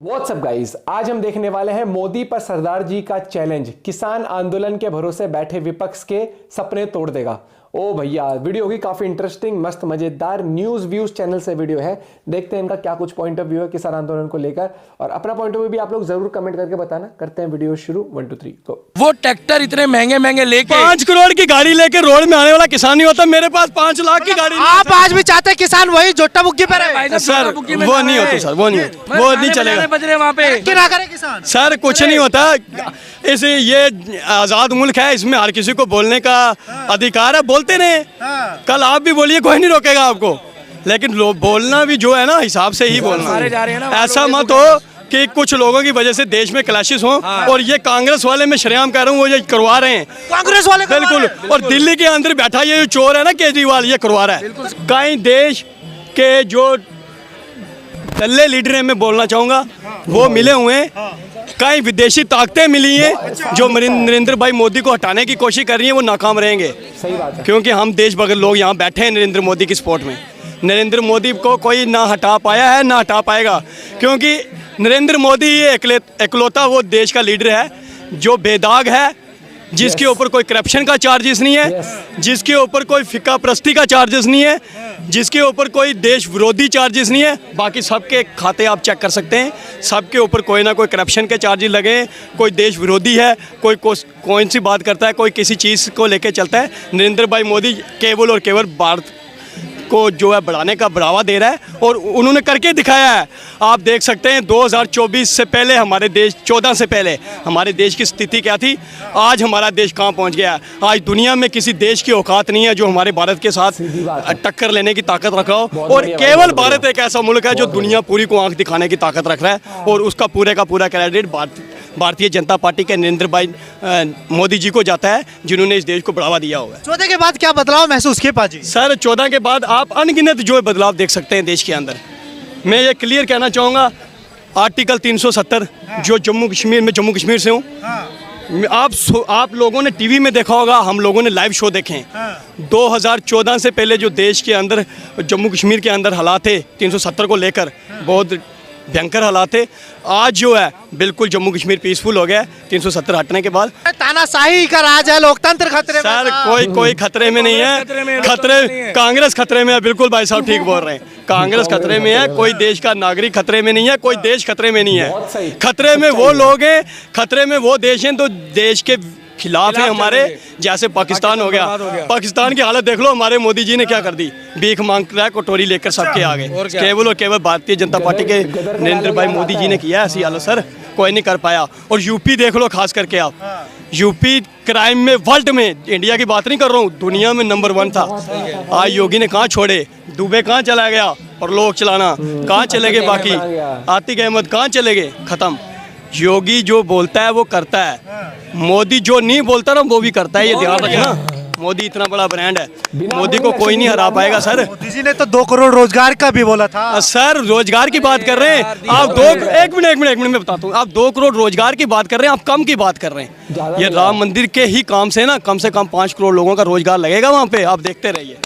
WhatsApp guys, आज हम देखने वाले हैं मोदी पर सरदार जी का चैलेंज। किसान आंदोलन के भरोसे बैठे विपक्ष के सपने तोड़ देगा। ओ भैया, वीडियो होगी काफी इंटरेस्टिंग, मस्त मजेदार। न्यूज व्यूज चैनल से वीडियो है, देखते हैं इनका क्या कुछ पॉइंट ऑफ व्यू है किसान आंदोलन को लेकर, और अपना पॉइंट ऑफ व्यू भी आप लोग जरूर कमेंट करके बताना। करते हैं वीडियो शुरू। 1 2 3 गो। वो ट्रैक्टर इतने महंगे महंगे लेके 5 करोड़ की गाड़ी लेके रोड में आने वाला किसान नहीं होता। मेरे पास 5 लाख की गाड़ी। आप आज भी चाहते हैं किसान वही जोटा बुक्की पे रहे? सर वो नहीं होता, सर वो नहीं होता, वो नहीं चलेगा। बज रहे वहाँ पे क्या करे किसान? सर कुछ नहीं होता। ये आजाद मुल्क है, इसमें हर किसी को बोलने का अधिकार है, बोलते रहे। कल आप भी बोलिए, कोई नहीं रोकेगा आपको, लेकिन बोलना भी जो है ना हिसाब से ही बोलना। सारे जा रहे हैं ना, ऐसा मत हो कि कुछ लोगों की वजह से देश में क्लैशेस हो। और ये कांग्रेस वाले, मैं शरेआम कह रहा हूँ, वो ये करवा रहे हैं। कांग्रेस वाले बिल्कुल। और दिल्ली के अंदर बैठा ये जो चोर है ना केजरीवाल, ये करवा रहा है। कई देश के जो दल्ले लीडर हैं, मैं बोलना चाहूँगा, वो मिले हुए हैं। कई विदेशी ताकतें मिली हैं जो नरेंद्र भाई मोदी को हटाने की कोशिश कर रही हैं, वो नाकाम रहेंगे। सही बात है, क्योंकि क्योंकि हम देश भर लोग यहाँ बैठे हैं नरेंद्र मोदी की सपोर्ट में। नरेंद्र मोदी को कोई ना हटा पाया है, ना हटा पाएगा, क्योंकि नरेंद्र मोदी ये एकलौता वो देश का लीडर है जो बेदाग है, जिसके ऊपर कोई करप्शन का चार्जेस नहीं है, जिसके ऊपर कोई फिक्का प्रस्ती का चार्जेस नहीं है, जिसके ऊपर कोई देश विरोधी चार्जेस नहीं है। बाकी सबके खाते आप चेक कर सकते हैं, सबके ऊपर कोई ना कोई करप्शन के चार्जेस लगे। कोई देश विरोधी है, कोई कौन सी बात करता है, कोई किसी चीज़ को लेके चलता है। नरेंद्र भाई मोदी केवल और केवल भारत को जो है बढ़ाने का बढ़ावा दे रहा है, और उन्होंने करके दिखाया है। आप देख सकते हैं 2024 से पहले हमारे देश, 14 से पहले हमारे देश की स्थिति क्या थी, आज हमारा देश कहाँ पहुंच गया है। आज दुनिया में किसी देश की औकात नहीं है जो हमारे भारत के साथ टक्कर लेने की ताकत रखा हो। और केवल भारत एक ऐसा मुल्क है जो दुनिया पूरी को आंख दिखाने की ताकत रख रहा है, और उसका पूरे का पूरा क्रेडिट भारतीय जनता पार्टी के नरेंद्र भाई मोदी जी को जाता है, जिन्होंने इस देश को बढ़ावा दिया हुआ है। 14 के बाद क्या बदलाव महसूस किए पाजी? सर 14 के बाद आप अनगिनत जो बदलाव देख सकते हैं देश के अंदर। मैं ये क्लियर कहना चाहूँगा, आर्टिकल 370 जो जम्मू कश्मीर से हूँ, आप लोगों ने टीवी में देखा होगा, हम लोगों ने लाइव शो देखे हैं। 2014 से पहले जो देश के अंदर, जम्मू कश्मीर के अंदर हालात थे 370 को लेकर, बहुत भयंकर हालात थे। आज जो है बिल्कुल जम्मू कश्मीर पीसफुल हो गया 370 हटने के बाद। तानाशाही का राज है, लोकतंत्र खतरे में। सर कोई खतरे में नहीं है। खतरे कांग्रेस खतरे में है। बिल्कुल भाई साहब ठीक बोल रहे हैं, कांग्रेस खतरे में है। कोई देश का नागरिक खतरे में नहीं है, कोई देश खतरे में नहीं है। खतरे में वो लोग हैं, खतरे में वो देश हैं तो देश के खिलाफ है हमारे, जैसे पाकिस्तान हो गया। पाकिस्तान की हालत देख लो, हमारे मोदी जी ने क्या कर दी, भीख मांग रहा है कटोरी लेकर सबके आगे। केवल और केवल भारतीय जनता पार्टी के नरेंद्र भाई मोदी जी ने किया ऐसी हालत। सर कोई नहीं कर पाया। और यूपी देख लो, खास करके आप, यूपी क्राइम में वर्ल्ड में, इंडिया की बात नहीं कर रहा हूँ, दुनिया में नंबर 1 था। आज योगी ने कहाँ छोड़े, दुबे कहाँ चला गया, और लोग चलाना कहाँ चले गए, बाकी आतिक अहमद कहाँ चले गए, खत्म। योगी जो बोलता है वो करता है, मोदी जो नहीं बोलता ना वो भी करता है, ये ध्यान रखना। मोदी इतना बड़ा ब्रांड है, मोदी को कोई नहीं हरा पाएगा। सर मोदी जी ने तो 2 करोड़ रोजगार का भी बोला था। सर रोजगार की बात कर रहे हैं आप, एक मिनट मैं बताता हूँ। आप 2 करोड़ रोजगार की बात कर रहे हैं, आप कम की बात कर रहे हैं। ये राम मंदिर के ही काम से ना कम से कम 5 करोड़ लोगों का रोजगार लगेगा वहाँ पे, आप देखते रहिए।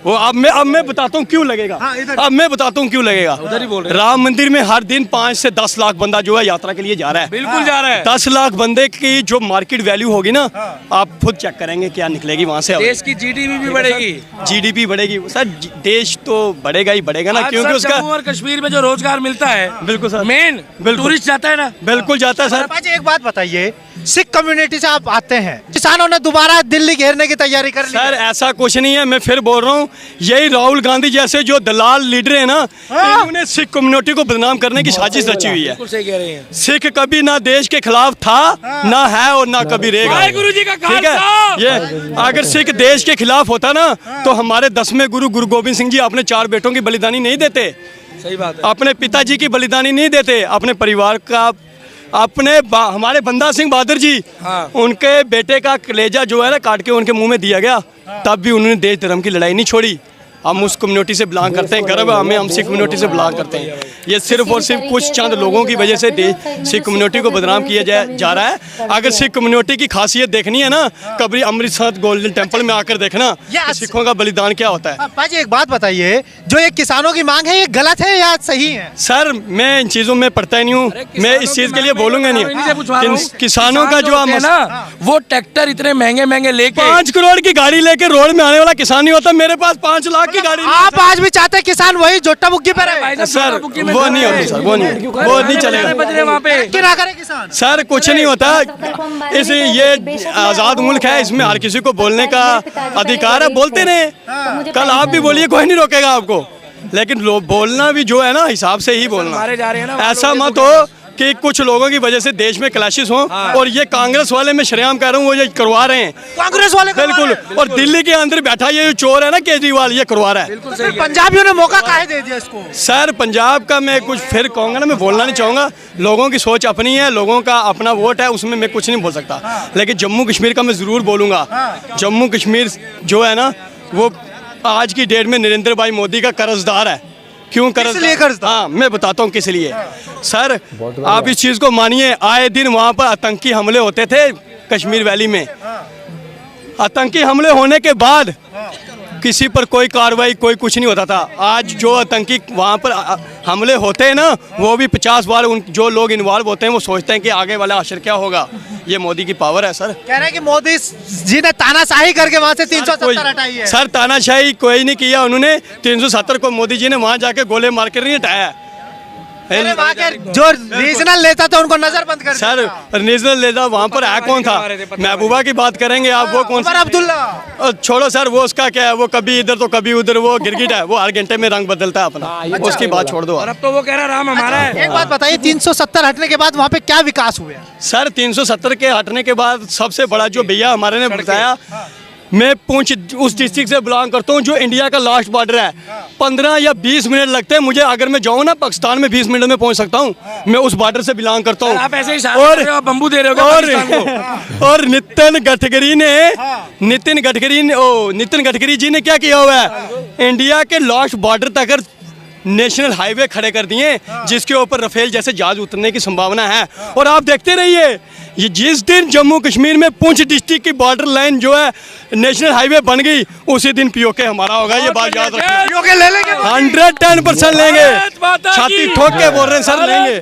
वो अब मैं बताता हूँ क्यों लगेगा। अब मैं बताता हूँ क्यों लगेगा। उधर ही बोल रहे हैं। राम मंदिर में हर दिन 5 से 10 लाख बंदा जो है यात्रा के लिए जा रहा है। बिल्कुल जा रहा है। 10 लाख बंदे की जो मार्केट वैल्यू होगी ना, आप खुद चेक करेंगे क्या निकलेगी वहाँ से। देश की जीडीपी भी बढ़ेगी, जीडीपी बढ़ेगी। सर देश तो बढ़ेगा ही बढ़ेगा ना, क्योंकि उसका जम्मू और कश्मीर में जो रोजगार मिलता है, बिल्कुल सर, मेन टूरिस्ट जाता है ना, बिल्कुल जाता है सर। पाजी एक बात बताइए, सिख कम्युनिटी से आप आते हैं, किसानों ने दोबारा दिल्ली घेरने की तैयारी कर ली। सर ऐसा कुछ नहीं है, मैं फिर बोल रहा हूँ, यही राहुल गांधी जैसे जो दलाल लीडर है ना, इन्होंने सिख कम्युनिटी को बदनाम करने की साजिश रची हुई है। बिल्कुल सही कह रहे हैं। सिख कभी ना देश के खिलाफ था, ना है, और ना कभी रहेगा। गुरुजी का ठीक है, ये अगर सिख देश के खिलाफ होता ना, तो हमारे 10वें गुरु गोविंद सिंह जी अपने 4 बेटों की बलिदानी नहीं देते। सही बात है। अपने पिताजी की बलिदानी नहीं देते, अपने परिवार का, हमारे बंदा सिंह बहादुर जी, उनके बेटे का कलेजा जो है ना काट के उनके मुंह में दिया गया, तब भी उन्होंने देश धर्म की लड़ाई नहीं छोड़ी। हम उस कम्युनिटी से बिलोंग करते हैं, गर्व है हमें, हम सिख कम्युनिटी से बिलोंग करते हैं। ये सिर्फ और सिर्फ कुछ चंद लोगों की वजह से सिख कम्युनिटी को बदनाम किया जा रहा है। अगर सिख कम्युनिटी की खासियत देखनी है ना, कभी अमृतसर गोल्डन टेम्पल में आकर देखना कि सिखों का बलिदान क्या होता है। पाजी एक बात बताइए, जो ये किसानों की मांग है ये गलत है या सही है? सर मैं इन चीजों में पढ़ता ही नहीं हूँ, मैं इस चीज के लिए बोलूंगा नहीं। किसानों का जो है ना, वो ट्रैक्टर इतने महंगे महंगे लेके 5 करोड़ की गाड़ी लेके रोड में आने वाला किसान नहीं होता। मेरे पास 5 लाख की गाड़ी। आप आज भी चाहते हैं किसान वही जोटा बुक्की पे रहे? सर वो नहीं होता सर, वो नहीं चलेगा वहाँ पे। क्या करे किसान? सर कुछ नहीं होता, इस ये आजाद मुल्क है, इसमें हर किसी को बोलने का अधिकार है, बोलते रहे। कल आप भी बोलिए, कोई नहीं रोकेगा आपको, लेकिन बोलना भी जो है ना हिसाब से ही बोलना। मारे जा रहे हैं ना, ऐसा मत हो कि कुछ लोगों की वजह से देश में क्लैशेस हों। और ये कांग्रेस वाले मैं शरेआम कह रहा हूँ, वो ये करवा रहे हैं, कांग्रेस वाले बिल्कुल। और दिल्ली के अंदर बैठा ये चोर है ना केजरीवाल, ये करवा रहा है। पंजाबियों ने मौका काहे दे दिया इसको? सर पंजाब का मैं कुछ फिर कहूँगा ना, मैं बोलना नहीं चाहूँगा, लोगों की सोच अपनी है, लोगों का अपना वोट है, उसमें मैं कुछ नहीं बोल सकता। लेकिन जम्मू कश्मीर का मैं ज़रूर बोलूँगा। जम्मू कश्मीर जो है ना, वो आज की डेट में नरेंद्र भाई मोदी का कर्जदार है। क्यों कर्जदार? हाँ मैं बताता हूँ किस लिए। सर आप इस चीज़ को मानिए, आए दिन वहाँ पर आतंकी हमले होते थे कश्मीर वैली में। आतंकी हमले होने के बाद किसी पर कोई कार्रवाई, कोई कुछ नहीं होता था। आज जो आतंकी वहाँ पर हमले होते हैं ना, वो भी 50 बार जो लोग इन्वॉल्व होते हैं वो सोचते हैं कि आगे वाला असर क्या होगा। ये मोदी की पावर है सर। कह रहे हैं कि मोदी जी ने तानाशाही करके वहाँ से 370 हटाई है। सर तानाशाही कोई नहीं किया, उन्होंने 370 को मोदी जी ने वहाँ जाके गोले मार कर नहीं हटाया। जो रीजनल नेता था उनको नजरबंद कर सर रीजनल नेता वहाँ पर है कौन था? महबूबा की बात करेंगे आप, वो कौन सा? अब्दुल्ला। छोड़ो सर, वो उसका क्या है, वो कभी इधर तो कभी उधर, वो गिरगिट है, वो हर घंटे में रंग बदलता है अपना। उसकी बात छोड़ दो। और अब तो वो कह रहा राम हमारा है। एक बात बताइए, 370 हटने के बाद वहाँ पे क्या विकास हुआ? सर 370 के हटने के बाद सबसे बड़ा जो भैया हमारे ने बताया, मैं पुंछ उस डिस्ट्रिक्ट से बिलोंग करता हूँ जो इंडिया का लास्ट बॉर्डर है। 15 या 20 मिनट लगते हैं मुझे, अगर मैं जाऊँ ना पाकिस्तान में 20 मिनट में पहुँच सकता हूँ। मैं उस बॉर्डर से बिलोंग करता हूँ। आप ऐसे ही और बम्बू दे रहे हो। और नितिन गडकरी जी ने क्या किया हुआ है, इंडिया के लास्ट बॉर्डर तक नेशनल हाईवे खड़े कर दिए, जिसके ऊपर रफेल जैसे जहाज उतरने की संभावना है। और आप देखते रहिए, ये जिस दिन जम्मू कश्मीर में पुंछ डिस्ट्रिक्ट की बॉर्डर लाइन जो है नेशनल हाईवे बन गई, उसी दिन पीओके हमारा होगा। ये बात याद रखना। पीओके ले लेंगे, 110% लेंगे, छाती ठोक के बोल रहे हैं सर, लेंगे।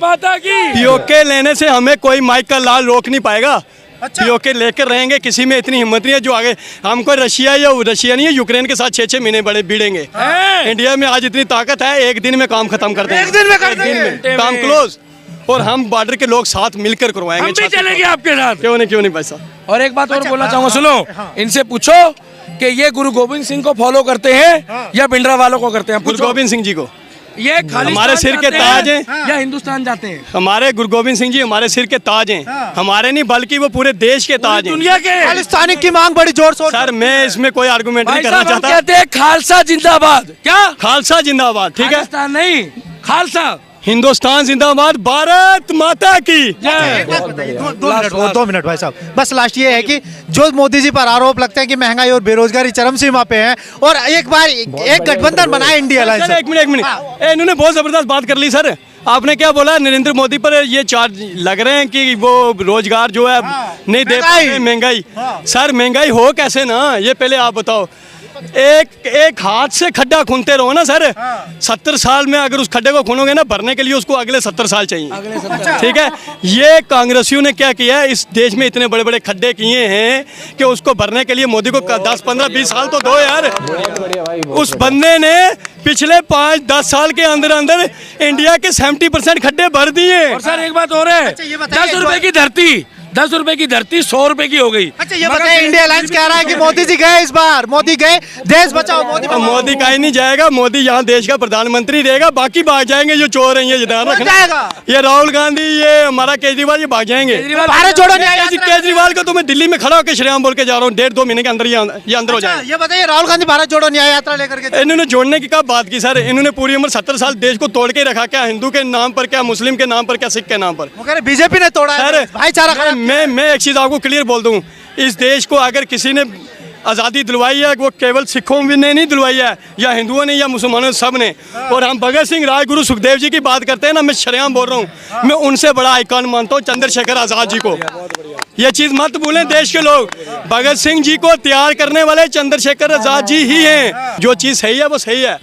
पीओके लेने से हमें कोई माइक का लाल रोक नहीं पाएगा। पीओके लेकर रहेंगे, किसी में इतनी हिम्मत नहीं है जो आगे हमको रशिया नहीं है, यूक्रेन के साथ 6-6 महीने बड़े भिड़ेंगे। इंडिया में आज इतनी ताकत है, एक दिन में काम खत्म कर देंगे, एक दिन में काम क्लोज। और हम बॉर्डर के लोग साथ मिलकर करवाएंगे। हम भी चलेंगे आपके साथ। क्यों नहीं भाई साहब। और एक बात और बोलना चाहूंगा, सुनो, इनसे पूछो कि ये गुरु गोविंद सिंह को फॉलो करते हैं या भिंडरा वालों को करते हैं? गुरु गोविंद सिंह जी को। ये हमारे सिर के ताज हैं या हिंदुस्तान जाते हैं? हमारे गुरु गोविंद सिंह जी हमारे सिर के ताज हैं। हमारे नहीं बल्कि वो पूरे देश के ताज हैं, दुनिया के। खालिस्तानी की मांग बड़ी जोर शोर। सर मैं इसमें कोई आर्गुमेंट नहीं करना चाहता। कहते हैं खालसा जिंदाबाद। क्या खालसा जिंदाबाद? ठीक है, पाकिस्तान नहीं, खालसा। हिंदुस्तान जिंदाबाद, भारत माता की जय। 2 मिनट भाई साहब, बस लास्ट ये है कि जो मोदी जी पर आरोप लगते हैं कि महंगाई और बेरोजगारी चरम सीमा पे है, और एक बार एक गठबंधन बनाए इंडिया अलायंस। एक मिनट इन्होंने बहुत जबरदस्त बात कर ली सर। आपने क्या बोला, नरेंद्र मोदी पर ये चार्ज लग रहे हैं कि वो रोजगार जो है नहीं दे पाए, महंगाई। सर महंगाई हो कैसे ना, ये पहले आप बताओ। एक हाथ से खड्डा खूनते रहो ना सर, 70 साल में अगर उस खड्डे को खूनोगे ना, भरने के लिए उसको अगले 70 साल चाहिए। ठीक है, ये कांग्रेसियों ने क्या किया है, इस देश में इतने बड़े बड़े खड्डे किए हैं कि उसको भरने के लिए मोदी को 10, 15, 20 साल तो दो यार। उस बंदे ने पिछले 5-10 साल के अंदर अंदर इंडिया के 70% खड्डे भर दिए। और सर एक बात और है, 10 रुपए की धरती 10 रुपए की धरती 100 रुपए की हो गई। अच्छा ये बताइए, इंडिया अलायंस कह रहा है कि मोदी जी गए, इस बार मोदी गए, देश बचाओ मोदी। मोदी कहीं नहीं जाएगा, मोदी यहाँ देश का प्रधानमंत्री रहेगा, बाकी भाग जाएंगे जो चोर हैं, ये ध्यान रखना। ये राहुल गांधी, ये हमारा केजरीवाल, ये भाग जाएंगे। भारत जोड़ो न्याय केजरीवाल को तो मैं दिल्ली में खड़ा होकर श्रेयाम बोल के जा रहा हूँ, 1.5-2 महीने के अंदर ये अंदर हो जाए। ये बताइए, राहुल गांधी भारत जोड़ो न्याय यात्रा लेकर के इन्होंने जोड़ने की कब बात की सर? इन्होंने पूरी उम्र 70 साल देश को तोड़ के रखा, क्या हिंदू के नाम पर, क्या मुस्लिम के नाम पर, क्या सिख के नाम पर? वो कह रहे बीजेपी ने तोड़ा सर भाईचारा। मैं एक चीज आपको क्लियर बोल दूं, इस देश को अगर किसी ने आज़ादी दिलवाई है वो केवल सिखों ने नहीं दिलवाई है, या हिंदुओं ने या मुसलमानों ने, सब ने। और हम भगत सिंह, राजगुरु, सुखदेव जी की बात करते हैं ना, मैं शरेआम बोल रहा हूँ, मैं उनसे बड़ा आइकॉन मानता हूँ चंद्रशेखर आज़ाद जी को। ये चीज़ मत भूलें देश के लोग, भगत सिंह जी को तैयार करने वाले चंद्रशेखर आज़ाद जी ही हैं। जो चीज़ सही है वो सही है।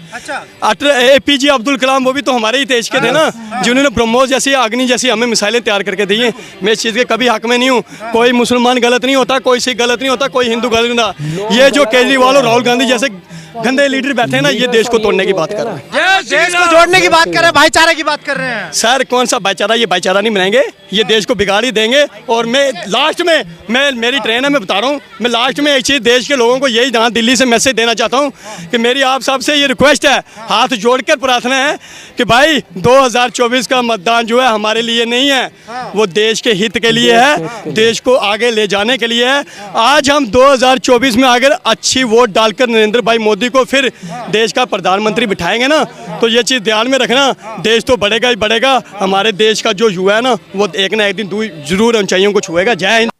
APJ अब्दुल कलाम वो भी तो हमारे ही देश के थे ना, जिन्होंने ब्रह्मोस जैसी, अग्नि जैसी हमें मिसाइलें तैयार करके दी हैं। मैं इस चीज़ के कभी हक में नहीं हूँ। कोई मुसलमान गलत नहीं होता, कोई सिख गलत नहीं होता, कोई हिंदू गलत नहीं होता। ये जो केजरीवाल और राहुल गांधी जैसे गंदे लीडर बैठे हैं ना, ये देश को तोड़ने की बात कर रहे हैं, देश को जोड़ने की बात कर रहे हैं, भाईचारे की बात कर रहे हैं। सर कौन सा भाईचारा, ये भाईचारा नहीं बनाएंगे, ये देश को बिगाड़ ही देंगे। और मैं लास्ट में, मैं मेरी ट्रेन है, मैं बता रहा हूँ, मैं लास्ट में एक चीज़ देश के लोगों को यही जहाँ दिल्ली से मैसेज देना चाहता हूँ कि मेरी आप सबसे ये रिक्वेस्ट है, हाथ जोड़कर प्रार्थना है कि भाई 2024 का मतदान जो है हमारे लिए नहीं है, वो देश के हित के लिए है, देश को आगे ले जाने के लिए है। आज हम 2024 में अगर अच्छी वोट डालकर नरेंद्र भाई मोदी को फिर देश का प्रधानमंत्री बिठाएंगे ना, तो ये चीज़ ध्यान में रखना, देश तो बढ़ेगा ही बढ़ेगा। हमारे देश का जो युवा है ना, वो एक ना एक दिन जरूर ऊंचाइयों को छुएगा। जय हिंद।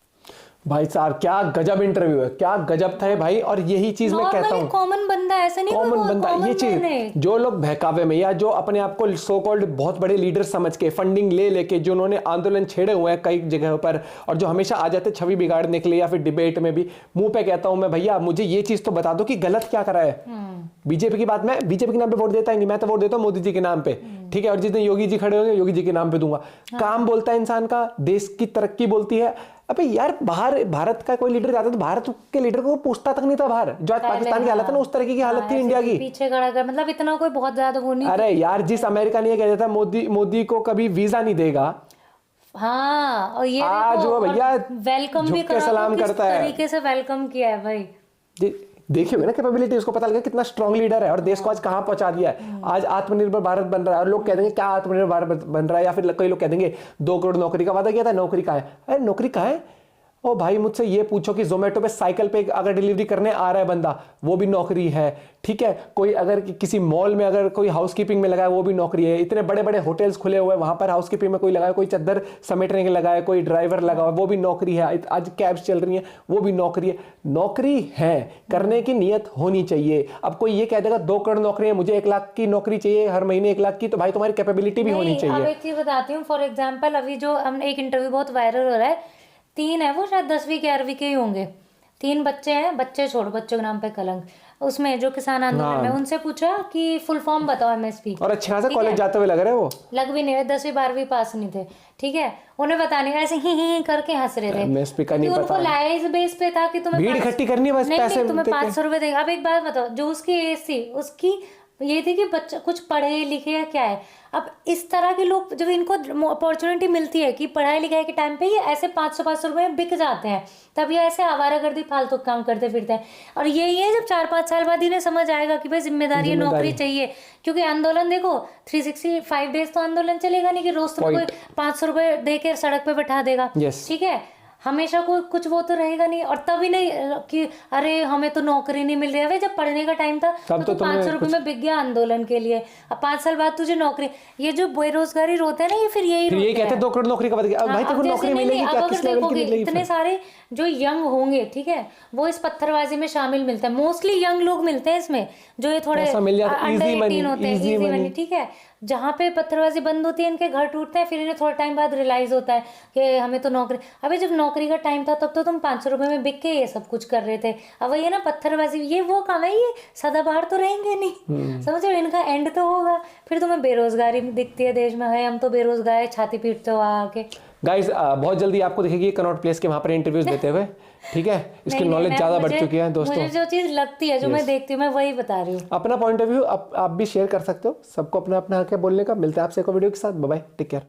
भाई साहब क्या गजब इंटरव्यू है, क्या गजब था भाई। और यही चीज मैं कहता हूँ, कॉमन बंदा ऐसा नहीं, कॉमन बंदा, ये चीज जो लोग बहकावे में या जो अपने आप को सो कॉल्ड बहुत बड़े लीडर समझ के फंडिंग ले लेके जो उन्होंने आंदोलन छेड़े हुए हैं कई जगहों पर, और जो हमेशा आ जाते छवि बिगाड़ने के लिए, या फिर डिबेट में भी मुंह पे कहता हूं मैं, भैया मुझे ये चीज तो बता दो कि गलत क्या करा है। बीजेपी की बात, मैं बीजेपी के नाम पे वोट देता ही नहीं, मैं तो वोट देता हूँ मोदी जी के नाम पे, ठीक है। और जिस दिन योगी जी खड़े होंगे योगी जी के नाम पे दूंगा। काम बोलता है इंसान का, देश की तरक्की बोलती है। अबे यार बाहर भारत का कोई लीडर जाता तो भारत के लीडर को पूछता तक नहीं था बाहर। जो आज पाकिस्तान की हालत है ना, उस तरह की हालत थी इंडिया की। पीछे खड़ा कर, मतलब इतना कोई बहुत ज्यादा वो नहीं। अरे यार जिस अमेरिका ने ये कह दिया था मोदी को कभी वीजा नहीं देगा, हाँ, और ये आज वो भैया वेलकम भी करा, सलाम किस करता है, तरीके से वेलकम किया है भाई। देखिए ना कैपेबिलिटी, उसको पता लगा कितना स्ट्रांग लीडर है और देश को आज कहां पहुंचा दिया है। आज आत्मनिर्भर भारत बन रहा है, और लोग कह देंगे क्या आत्मनिर्भर भारत बन रहा है, या फिर कई लोग कह देंगे 2 करोड़ नौकरी का वादा किया था, नौकरी कहां है? अरे नौकरी कहां है? ओ भाई मुझसे ये पूछो कि जोमेटो पे साइकिल पे अगर डिलीवरी करने आ रहा है बंदा, वो भी नौकरी है, ठीक है। कोई अगर किसी मॉल में अगर कोई हाउसकीपिंग में लगा है, वो भी नौकरी है। इतने बड़े बड़े होटल्स खुले हुए हैं, वहां पर हाउसकीपिंग में कोई लगा है, कोई चादर समेटने के लगा है, कोई ड्राइवर लगा है, वो भी नौकरी है। आज कैब्स चल रही हैं, वो भी नौकरी है। नौकरी है, करने की नीयत होनी चाहिए। अब कोई ये कह देगा 2 करोड़ नौकरी है, मुझे 1 लाख की नौकरी चाहिए हर महीने 1 लाख की, तो भाई तुम्हारी कैपेबिलिटी भी होनी चाहिए। अब एक चीज बताती हूँ, फॉर एग्जाम्पल अभी जो हम एक इंटरव्यू बहुत वायरल हो रहा है, 3 है वो शायद 10वीं 11वीं के ही होंगे, 3 बच्चे हैं, बच्चे छोड़, बच्चों के नाम पे कलंक, उसमें जो किसान आंदोलन में, उनसे पूछा कि फुल फॉर्म बताओ MSP, और अच्छा खासा कॉलेज जाते हुए लग रहे वो, लग भी नहीं रहे, 10वीं 12वीं पास नहीं थे, ठीक है। उन्हें पता नहीं, ऐसे ही करके हंस रहे थे। MSP का नहीं पता, उनको लाया इस बेस पे था कि तुम्हें भीड़ इकट्ठी करनी है, बस पैसे तुम्हें 500 रुपए देंगे। अब एक बात बताओ, जो उसकी एज थी उसकी ये थी कि बच्चा कुछ पढ़े लिखे या क्या है। अब इस तरह के लोग, जब इनको अपॉर्चुनिटी मिलती है कि पढ़ाई लिखाई के टाइम पे ये ऐसे 500 रुपए में बिक जाते हैं, तब ये ऐसे आवारागर्दी फालतू काम करते फिरते हैं। और यही है जब 4-5 साल बाद इन्हें समझ आएगा कि भाई जिम्मेदारी नौकरी चाहिए। क्योंकि आंदोलन देखो 365 डेज तो आंदोलन चलेगा नहीं कि रोज तुम्हें कोई 500 रुपए दे के सड़क पे बैठा देगा, ठीक है। हमेशा कोई कुछ वो तो रहेगा नहीं। और तभी नहीं कि अरे हमें तो नौकरी नहीं मिल रही है। जब पढ़ने का टाइम था तो 500 रुपए में बिक गया आंदोलन के लिए, अब 5 साल बाद तुझे नौकरी। ये जो बेरोजगारी रोते हैं ना, ये फिर यही कहते हैं 2 करोड़ नौकरी का भाई तेरे को नौकरी मिलेगी क्या, किस लेवल की मिलेगी? इतने सारे जो यंग होंगे, ठीक है, वो इस पत्थरबाजी में शामिल मिलते हैं। मोस्टली यंग लोग मिलते हैं इसमें, जो ये थोड़े अंडर 18 होते हैं, इजी मनी, ठीक है। जहाँ पे पत्थरबाजी बंद होती है, इनके घर टूटते हैं, फिर इन्हें थोड़ा टाइम बाद रियलाइज होता है कि हमें तो नौकरी। अबे जब नौकरी का टाइम था तब तो तुम 500 रुपए में बिक के ये सब कुछ कर रहे थे। अब ये ना पत्थरबाजी, ये वो काम है, ये सदाबहार तो रहेंगे नहीं, समझ रहे हो? इनका एंड तो होगा। फिर तुम्हें बेरोजगारी दिखती है देश में, है हम तो बेरोजगार है, छाती पीटते हो आके। गाइस बहुत जल्दी आपको दिखेगी कनॉट प्लेस के वहां पर इंटरव्यूज देते हुए, ठीक है। इसकी नॉलेज ज्यादा बढ़ चुकी है दोस्तों। मुझे जो चीज लगती है, जो मैं देखती हूँ, मैं वही बता रही हूँ। अपना पॉइंट ऑफ व्यू आप भी शेयर कर सकते हो, सबको अपना अपना हक है बोलने का। मिलते हैं आपसे एक वीडियो के साथ, बाय बाय, टेक केयर।